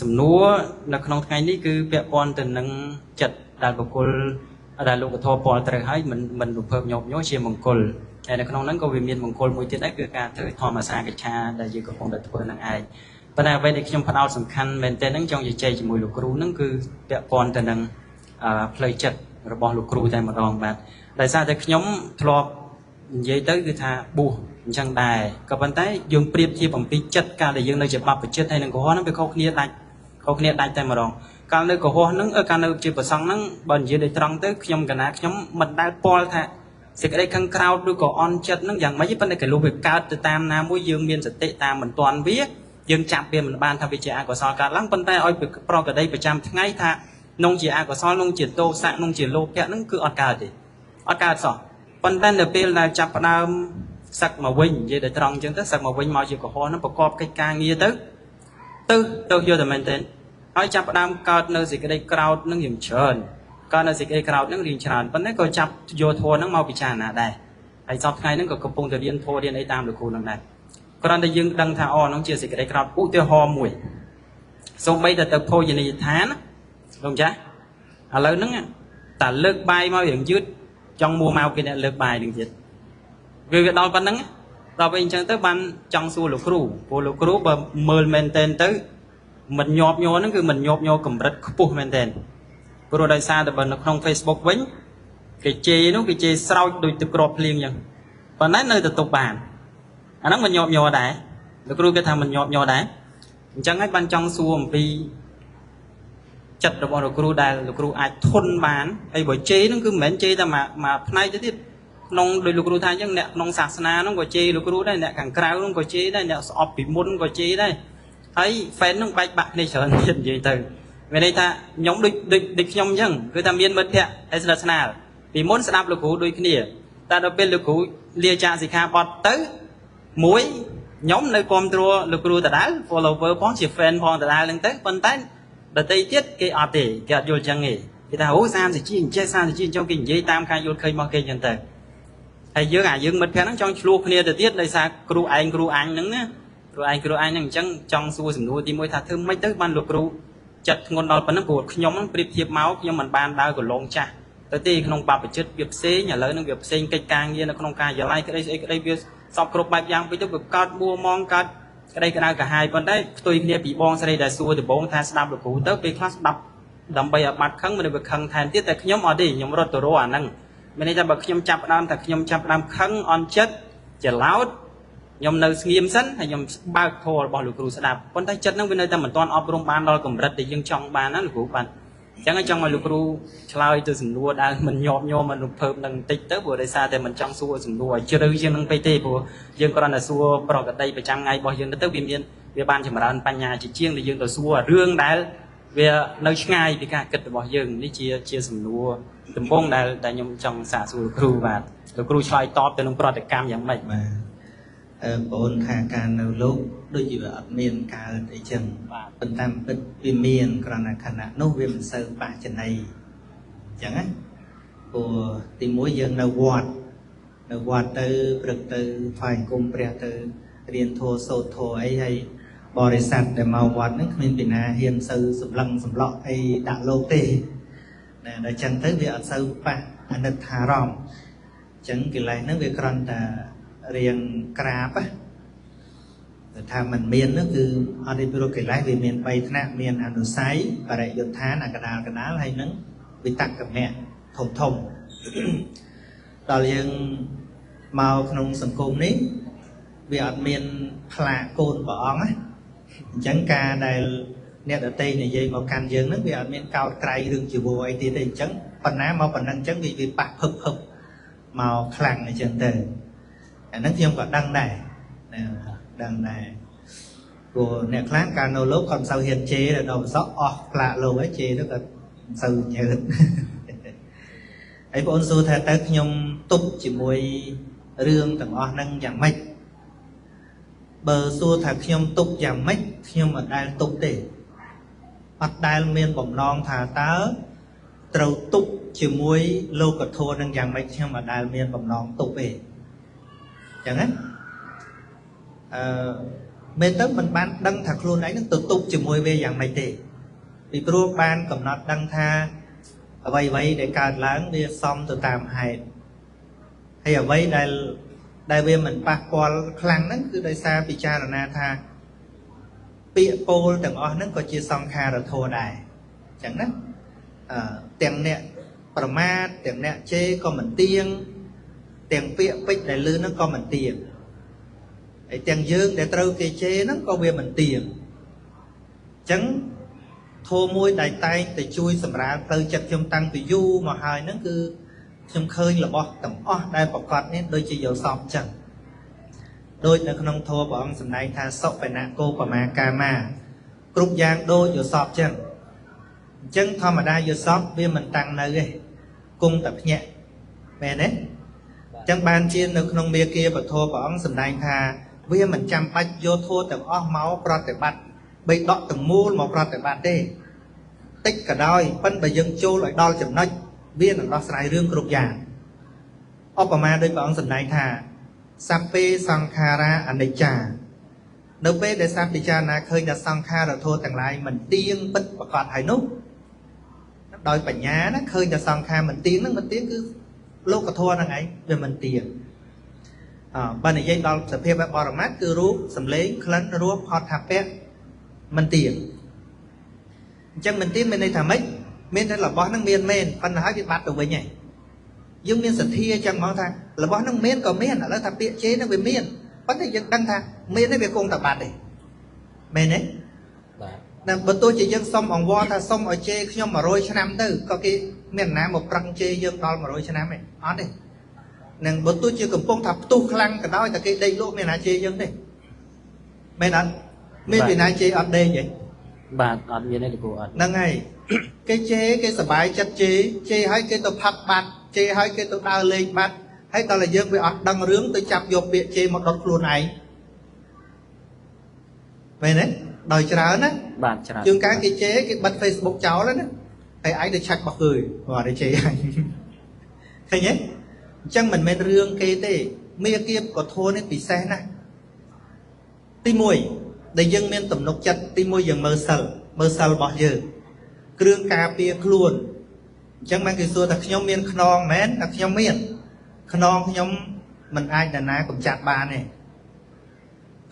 សំណួរនៅក្នុងថ្ងៃនេះគឺពាក់ព័ន្ធទៅនឹងចិត្តដែលបុគ្គលដែលលោកធម៌ពលត្រូវឲ្យមិនរំភើបញាប់ញ័រជាមង្គលហើយនៅក្នុងហ្នឹងក៏វាមានមង្គលមួយទៀតដែរគឺការធ្វើធម្មសាកិច្ឆាដែលយើងកំពុងតែធ្វើនឹងឯងប៉ុន្តែអ្វីដែលខ្ញុំផ្ដោតសំខាន់មែនទែនហ្នឹងចង់ជជែកជាមួយលោកគ្រូហ្នឹងគឺពាក់ព័ន្ធទៅនឹងផ្លូវចិត្តរបស់លោកគ្រូតែម្ដងបាទដោយសារតែខ្ញុំធ្លាប់និយាយទៅគឺថាបួសអញ្ចឹងដែរក៏ប៉ុន្តែយើងប្រៀបធៀបអំពីចិត្តកាលដែលយើងនៅជាបព្វជិតហើយនឹងកុហកហ្នឹងវាខុសគ្នាដាច់តែម្ដងកាលនៅកុហកហ្នឹងកាលនៅជាប្រសង់ហ្នឹងបើនិយាយដូចត្រង់ទៅខ្ញុំកណាខ្ញុំមិនដែលពាល់ថាសេចក្តីខឹងក្រោធឬក៏អន់ចិត្តហ្នឹងយ៉ាងម៉េចទេប៉ុន្តែក៏លុះវាកើតទៅតាមណាមួយយើងមានសតិតាមមិនទាន់វាយើងចាប់វាមិនបានថាវាជាអកុសលកើតឡើងប៉ុន្តែឲ្យប្រកដីប្រចាំថ្ងៃថានងជាអកុសលនងជាទោសៈនងជាលោភៈហ្នឹងគឺអត់កើតទេអត់កើតសោះប៉ុន្តែនៅពេលដែលចាប់ផ្ដើមសឹកមកវិញនិយាយទៅត្រង់អញ្ចឹងទៅសឹកមកវិញមកជាកុហកហ្នឹងប្រកបកិច្ចការងារទៅយកតែមែនទេហើយចាប់ផ្ដើមកើតនៅសេចក្តីក្រោធនឹងយ៉ាងច្រើនកើតនៅសេចក្តីក្រោធនឹងរៀងច្រើនប៉ុន្តែក៏ចាប់យកធម៌នឹងមកពិចារណាដែរហើយសពថ្ងៃហ្នឹងក៏កំពុងតែរៀនធម៌រៀនអីតាមលោកគ្រូនឹងដែរគ្រាន់តែយើងដឹងថាហ្នឹងជាសេចក្តីក្រោធឧទាហរណ៍មួយសូម្បីតែទៅភោជនីយដ្ឋានលោកចាស់ឥឡូវហ្នឹងតែលើកបាយមករៀងយឺតចង់មួមកគេអ្នកលើកបាយនឹងទៀតវាដល់ប៉ុណ្្នឹងដល់ពេលអញ្ចឹងទៅបានចង់សួរលោកគ្រូព្រោះលោកគ្រូបើមើលមែនតែនទៅមិនញាប់ញ័រហ្នឹងគឺមិនញាប់ញ័រកម្រិតខ្ពស់មែនតែនព្រោះដោយសារតែបើនៅក្នុង Facebook វិញគេជេរនោះគេជេរស្រោចដូចទឹកគ្រាប់ភ្លៀងអញ្ចឹងប៉ុន្តែនៅតែទប់បានអាហ្នឹងមិនញាប់ញ័រដែរលោកគ្រូគេថាមិនញាប់ញ័រដែរអញ្ចឹងហើយបានចង់សួរអំពីចិត្តរបស់លោកគ្រូដែលលោកគ្រូអាចធន់បានហើយបើជេរហ្នឹងគឺមិនមែនជេរតែមកផ្នែកទៅទៀតក្នុងដោយលោកគ្រូថាអញ្ចឹងអ្នកក្នុងសាសនាហ្នឹងក៏ជេរលោកគ្រូដែរអ្នកខាងក្រៅហ្នឹងក៏ជេរដែរអ្នកស្អប់ពីមុនក៏ជេរដែរហើយ fan ហ្នឹងបែកបាក់គ្នាច្រើនទៀតនិយាយទៅមានន័យថាខ្ញុំដូចខ្ញុំអញ្ចឹងគឺថាមានមិត្តភ័ក្តិហើយស្និទ្ធស្នាលពីមុនស្ដាប់លោកគ្រូដូចគ្នាតែដល់ពេលលោកគ្រូលាចាកសិក្ខាបទទៅមួយខ្ញុំនៅគ្រប់គ្រងលោកគ្រូដដែល follower ផងជា fan ផងដដែលហ្នឹងទៅប៉ុន្តែដតីទៀតគេអត់ទេគេអត់យល់អញ្ចឹងទេគេថាអូ30ជាអញ្ចេះ30ជាអញ្ចឹងគេនិយាយតាមការយល់ឃើញរបស់គេអញ្ចឹងទៅហើយយើងមិត្តភ័ក្តិហ្នឹងចង់ឆ្លោះគ្នាទៅទៀតដោយសារគ្រូឯងគ្រូអញហ្នឹងណាគ្រូឯងហ្នឹងអញ្ចឹងចង់សួរសំណួរទី1ថាធ្វើម៉េចទៅបានលោកគ្រូចិត្តធ្ងន់ដល់ប៉ុណ្ណឹងព្រោះខ្ញុំហ្នឹងប្រៀបធៀបមកខ្ញុំមិនបានដើរកន្លងចាស់ទៅទេក្នុងបព្វជិតវាផ្សេងឥឡូវហ្នឹងវាផ្សេងកិច្ចការងារនៅក្នុងការយល់ឲ្យក្តីស្អីក្តីវាសពគ្រប់បែបយ៉ាងពេកទៅវាកើតមួម៉ងកើតក្តីក្តៅកាហាយប៉ុន្តែផ្ទុយគ្នាពីបងស្រីដែលសួរដំបងថាស្ដាប់លោកគ្រូទៅពេលខ្លះស្ដាប់ដើម្បីឲ្យបាត់ខឹងមិនវាខឹងថែមទៀតតែខ្ញុំអត់ទេខ្ញុំរត់ទៅរកអាហ្នឹងមានន័យថាបើខ្ញុំចាប់ផ្ដើមថាខ្ញុំចាប់ផ្ដើមខឹងអន់ចិត្តច្រឡោតខ្ញុំនៅស្ងៀមសិនហើយខ្ញុំបើកធម៌របស់លោកគ្រូស្ដាប់ប៉ុន្តែចិត្តហ្នឹងវានៅតែមិនទាន់អប់រំបានដល់កម្រិតដែលយើងចង់បានណាលោកគ្រូបាទអញ្ចឹងចង់ឲ្យលោកគ្រូឆ្លើយទៅសំណួរដែលមិនញាប់ញ័រមិនរំភើបនឹងបន្តិចទៅព្រោះដោយសារតែមិនចង់សួរសំណួរឲ្យជ្រៅជាងនឹងពេកទេព្រោះយើងគ្រាន់តែសួរប្រកដីប្រចាំថ្ងៃរបស់យើងទៅវាបានចម្រើនបញ្ញាជាជាងដែលយើងទៅសួររឿងដែលវានៅឆ្ងាយពីការគិតរបស់យើងនេះជាសំណួរដំបូងដែលខ្ញុំចង់សាកសួរលោកគ្រូបាទលោកគ្រូឆ្លើយតបទៅនឹងប្រតិកម្មយ៉ាងម៉េចបាទបងអូនថាការនៅលោកដូចជាអត់មានកើតអីចឹងប៉ុន្តែពិតវាមានគ្រាន់តែខណៈនោះវាមិនសូវបច្ច័យអញ្ចឹងណាព្រោះទីមួយយើងនៅវត្តទៅព្រឹកទៅថ្វាយគុំព្រះទៅរៀនធម៌សូត្រធម៌អីហើយបរិស័ទដែលមកវត្តហ្នឹងគ្មានពីណាហ៊ានសូវសម្លឹងសម្លក់អីដាក់លោកទេណាដល់ចឹងទៅវាអត់សូវប៉ះអាណិតថារម្មណ៍អញ្ចឹងកិលេសហ្នឹងវាគ្រាន់តែរៀងក្រាបតែថាมันមាននោះគឺអត់ទេព្រោះកិលេសវាមាន3ថ្នាក់មានអនុស័យបរិយុទ្ធានអកដាលហើយនឹងវិតក្កមៈធំដល់យើងមកក្នុងសង្គមនេះវាអត់មានផ្លាកកូនព្រះអង្គណាអញ្ចឹងការដែលអ្នកដតីនិយាយមកកាន់យើងហ្នឹងវាអត់មានកោតក្រៃរឿងជីវរអីទៀតទេអញ្ចឹងប៉ុណ្ណាមកប៉ុណ្ណឹងអញ្ចឹងវាប៉ះភឹបមកខ្លាំងអញ្ចឹងទៅអាហ្នឹងខ្ញុំក៏ដឹងដែរព្រោះអ្នកខ្លះកាលនៅលោកគាត់មិនសូវហ៊ានជេរដល់ប្រសក់អស់ផ្លាកលោកហើយជេរទៅក៏មិនសូវញើតហើយបងអូនសួរថាតើខ្ញុំទប់ជាមួយរឿងទាំងអស់ហ្នឹងយ៉ាងម៉េចបើសួរថាខ្ញុំទប់យ៉ាងម៉េចខ្ញុំមិនដែលទប់ទេអត់ដែលមានបំណងថាតើត្រូវទប់ជាមួយលោកធម៌នឹងយ៉ាងម៉េចខ្ញុំមិនដែលមានបំណងទប់ទេអញ្ចឹងណា មែនទៅមិនបានដឹងថាខ្លួនឯងនឹងទៅទប់ជាមួយវាយ៉ាងម៉េចទេពីព្រោះបានកំណត់ដឹងថាអ្វីដែលកើតឡើងវាសមទៅតាមហេតុហើយអ្វីដែលវាមិនប៉ះពាល់ខ្លាំងហ្នឹងគឺដោយសារពិចារណាថាពាក្យពោលទាំងអស់ហ្នឹងក៏ជាសង្ខារធម៌ដែរអញ្ចឹងណាទាំងអ្នកប្រមាទទាំងអ្នកជេរក៏មិនទៀងទាំងពាក្យពេចន៍ដែលលឺហ្នឹងក៏មិនទៀងហើយទាំងយើងដែលត្រូវគេជេរហ្នឹងក៏វាមិនទៀងអញ្ចឹងធម៌មួយដែលតែងតែជួយសម្រាលផ្លូវចិត្តខ្ញុំតាំងពីយូរមកហើយហ្នឹងគឺខ្ញុំឃើញរបស់ទាំងអស់ដែលប្រកបនេះដូចជាយល់សពចឹងដូចនៅក្នុងធម៌ព្រះអង្គសម្ដែងថាសុបនគោបមាកាមាគ្រប់យ៉ាងដូចយល់សពចឹងអញ្ចឹងធម្មតាយល់សពវាមិនតាំងនៅទេគង់តែភ្ញាក់មែនទេអញ្ចឹងបានជានៅក្នុងមេគាពធព្រះអង្គសម្ដែងថាវាមិនចាំបាច់យកធម៌ទាំងអស់មកប្រតិបត្តិបីដកទាំងមូលមកប្រតិបត្តិទេតិចក៏ដោយប៉ុន្តែបើយើងចូលឲ្យដល់ចំណុចវានឹងដោះស្រាយរឿងគ្រប់យ៉ាងឧបមាដោយព្រះអង្គសម្ដែងថាសព្ពេសង្ខារាអនិច្ចានៅពេលដែលសាពិចារណាឃើញថាសង្ខារធម៌ទាំងឡាយមិនទៀងពិតប្រកបហើយនោះដោយបញ្ញាណាឃើញថាសង្ខារមិនទៀងហ្នឹងមិនទៀងគឺលោកធម៌ហ្នឹងឯងវាមិនទៀងបើនិយាយដល់សភាពបរមត្ថគឺរូបសម្លេងក្លិនរសផតថាពៈមិនទៀងអញ្ចឹងមិនទៀងមានន័យថាម៉េចមានតែរបស់ហ្នឹងមានមែនប៉ុន្តែហើយវាបាត់ទៅវិញហើយយើងមានសទ្ធាអញ្ចឹងមកថារបស់ហ្នឹងមានក៏មានឥឡូវថាពាក្យជេរហ្នឹងវាមានប៉ុន្តែយើងដឹងថាមានទេវាគង់តែបាត់ទេមែនទេបាទបើទោះជាយើងសុំអង្វរថាសុំឲ្យជេរខ្ញុំ100ឆ្នាំទៅក៏គេមានណាមកប្រឹងជេរយើងដល់100ឆ្នាំទេអត់ទេនឹងបើទោះជាកំពុងថាផ្ទុះខ្លាំងក៏ដោយតែគេដេកលក់មានណាជេរយើងទេមែនអត់មានពីណាជេរអត់ដេកទេបាទអត់មានទេលោកគ្រូអត់ហ្នឹងហើយគេជេរគេសប្បាយចិត្តជេរឲ្យគេទៅផឹកបាត់ជេរឲ្យគេទៅដើរលេងបាត់ហើយដល់តែយើងវាអត់ដឹងរឿងទៅចាប់យកពាក្យជេរមកដុតខ្លួនឯងមែនទេដោយច្រើនណាបាទច្រើនជួនកាលគេជេរគេបិទ Facebook ចោលណាហើយឯងទៅឆាច់បោះគឺគាត់ទៅជេរហើយឃើញទេអញ្ចឹងមិនមែនរឿងគេទេមេគាកធននេះពិសេសណាស់ទី1ដែលយើងមានទំនុកចិត្តទី1យើងមើលសិលរបស់យើងគ្រឿងការពារខ្លួនអញ្ចឹងបានគេសួរថាខ្ញុំមានខ្នងមែនតែខ្ញុំមានខ្នងខ្ញុំមិនអាចនរណាកំចាត់បានទេ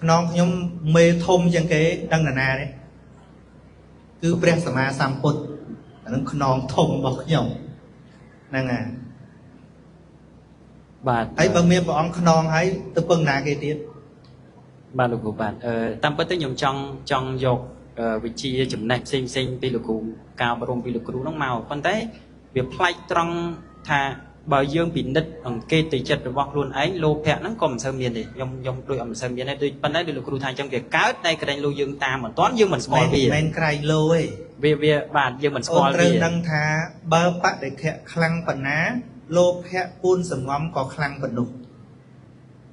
ខ្នងខ្ញុំមេធំជាងគេដឹងនរណាទេគឺព្រះសម្មាសម្ពុទ្ធអានឹងខ្នងធំរបស់ខ្ញុំហ្នឹងហើយបាទហើយបើមានព្រះអង្គខ្នងហើយទៅពឹងណាគេទៀតបាទលោកគ្រូបាទតាមពិតទៅខ្ញុំចង់យកវិជាចំណេះផ្សេងពីលោកគ្រូការអប់រំពីលោកគ្រូហ្នឹងមកប៉ុន្តែវាប្លែកត្រង់ថាបើយើងពិនិត្យអង្កេតទៅចិត្តរបស់ខ្លួនឯងលោភៈហ្នឹងក៏មិនសូវមានទេខ្ញុំដូចអត់មិនសូវមានទេដូចប៉ុន្តែដូចលោកគ្រូថាអញ្ចឹងវាកើតតែក្រែងលោយើងតាមមិនទាន់យើងមិនស្គាល់វាមិនមែនក្រែងលោទេវាបាទយើងមិនស្គាល់វាត្រូវដឹងថាបើបដិខៈខ្លាំងប៉ុណ្ណាលោភៈពូនសំងំក៏ខ្លាំងប៉ុណ្ណោះអ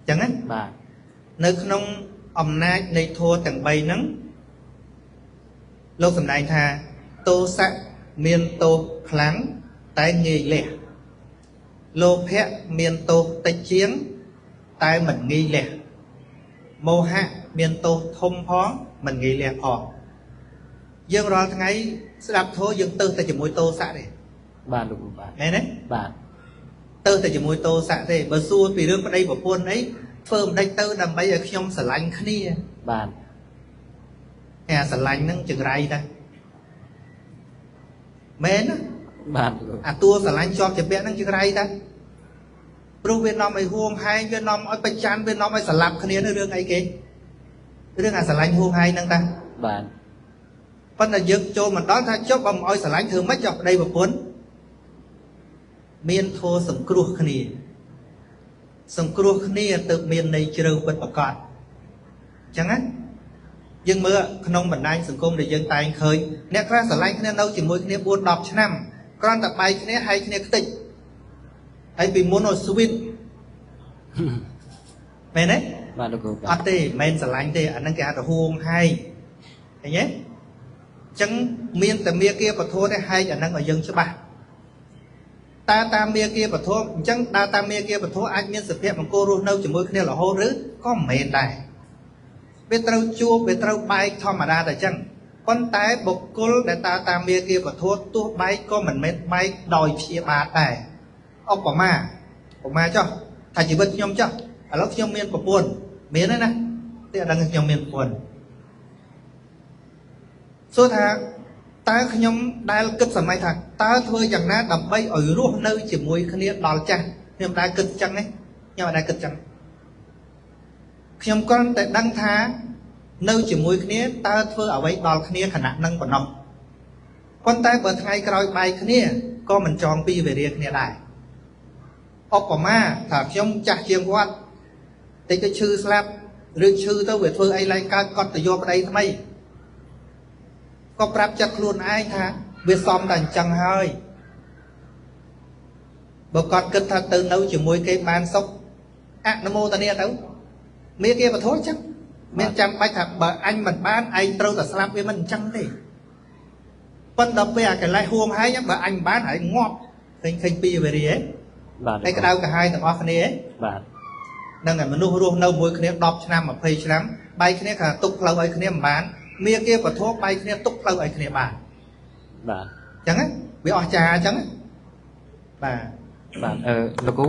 ញ្ចឹងណាបាទនៅក្នុងអំណាចនៃធម៌ទាំង3ហ្នឹងលោកសម្ដែងថាទោសៈមានទោសខ្លាំងតែងាយលះលោភៈមានទោសតិចជាងតែមិនងាយលះមោហៈមានទោសធំផងមិនងាយលះផងយើងរាល់ថ្ងៃស្ដាប់ធម៌យើងទៅតែជាមួយទោសៈទេបាទលោកគ្រូបាទមែនទេបាទទៅតែជាមួយទោសៈទេបើសួរពីរឿងប្តីប្រពន្ធអីធ្វើមិនដេចទៅដើម្បីឲ្យខ្ញុំស្រឡាញ់គ្នាបាទអាស្រឡាញ់ហ្នឹងចង្រៃដែរមែនណាបាទអាតួស្រឡាញ់ជាប់ជាពាក់ហ្នឹងចង្រៃដែរព្រោះវានាំឲ្យហួងហែងវានាំឲ្យប្រច័ណ្ឌវានាំឲ្យស្លាប់គ្នានៅរឿងអីគេរឿងអាស្រឡាញ់ហួងហែងហ្នឹងតាបាទប៉ុន្តែយើងចូលមិនដល់ថាចុះបើមិនឲ្យស្រឡាញ់ធ្វើម៉េចចុះប្តីប្រពន្ធមានធម៌សង្គ្រោះគ្នាទៅមានន័យជ្រៅពិតប្រាកដអញ្ចឹងណាយើងមើលក្នុងបណ្ដាញសង្គមដែលយើងតែងឃើញអ្នកខ្លះស្រឡាញ់គ្នានៅជាមួយគ្នា4 10ឆ្នាំគ្រាន់តែបែកគ្នាហើយគ្នាខ្ទេចហើយពីមុនអូស្វីតមែនទេបាទលោកគ្រូអត់ទេមិនស្រឡាញ់ទេអាហ្នឹងគេហៅថាហួងហែងឃើញទេអញ្ចឹងមានតែមេគាពធទេហែងអាហ្នឹងឲ្យយើងច្បាស់តើតាមមេគាពធអញ្ចឹងតើតាមមេគាពធអាចមានសភៈមង្គលរស់នៅជាមួយគ្នារហូតឬក៏មិនមែនដែរ វាត្រូវជួបវាត្រូវបែកធម្មតាតែចឹងប៉ុន្តែបុគ្គលដែលតាមមាគាពធទោះបែកក៏មិនមែនបែកដោយព្យាបាទដែរឧបមាចុះថាជីវិតខ្ញុំចុះឥឡូវខ្ញុំមានប្រពន្ធមានទេណាតែអត់ដឹងខ្ញុំមានប្រពន្ធសួរថាតើខ្ញុំដែលគិតសម័យថាតើធ្វើយ៉ាងណាដើម្បីឲ្យរស់នៅជាមួយគ្នាដល់ចាស់ខ្ញុំដែលគិតចឹងទេខ្ញុំអត់ដែលគិតចឹងខ្ញុំគ្រាន់តែដឹងថានៅជាមួយគ្នាតើធ្វើអ្វីដល់គ្នាខណៈនឹងប៉ុណ្ណោះប៉ុន្តែបើថ្ងៃក្រោយបែកគ្នាក៏មិនចងពីវេរាគ្នាដែរឧបមាថាខ្ញុំចាស់ជាងគាត់តិចទៅឈឺស្លាប់ឬឈឺទៅវាធ្វើអីឡើងកើតគាត់ទៅយកប្តីថ្មីក៏ប្រាប់ចិត្តខ្លួនឯងថាវាសមតែអញ្ចឹងហើយបើគាត់គិតថាទៅនៅជាមួយគេបានសុខអនុមោទនាទៅមេគាពធចឹងមានចាំបាច់ថាបើអញមិនបានឯងត្រូវតែស្លាប់វាមិនអញ្ចឹងទេប៉ុន្តែពេលអាកន្លែងហួងហើយបើអញមិនបានឯងងាប់ឃើញពីវេរាហ៎បាទឯក្តៅកាហាយទាំងអស់គ្នាហ៎បាទនឹងតែមនុស្សរស់នៅមួយគ្នា10ឆ្នាំ20ឆ្នាំបែកគ្នាថាទុកផ្លូវឲ្យគ្នាមិនបានមេគាពធបែកគ្នាទុកផ្លូវឲ្យគ្នាបានបាទអញ្ចឹងវាអស្ចារ្យអញ្ចឹងបាទលោកគ្រូ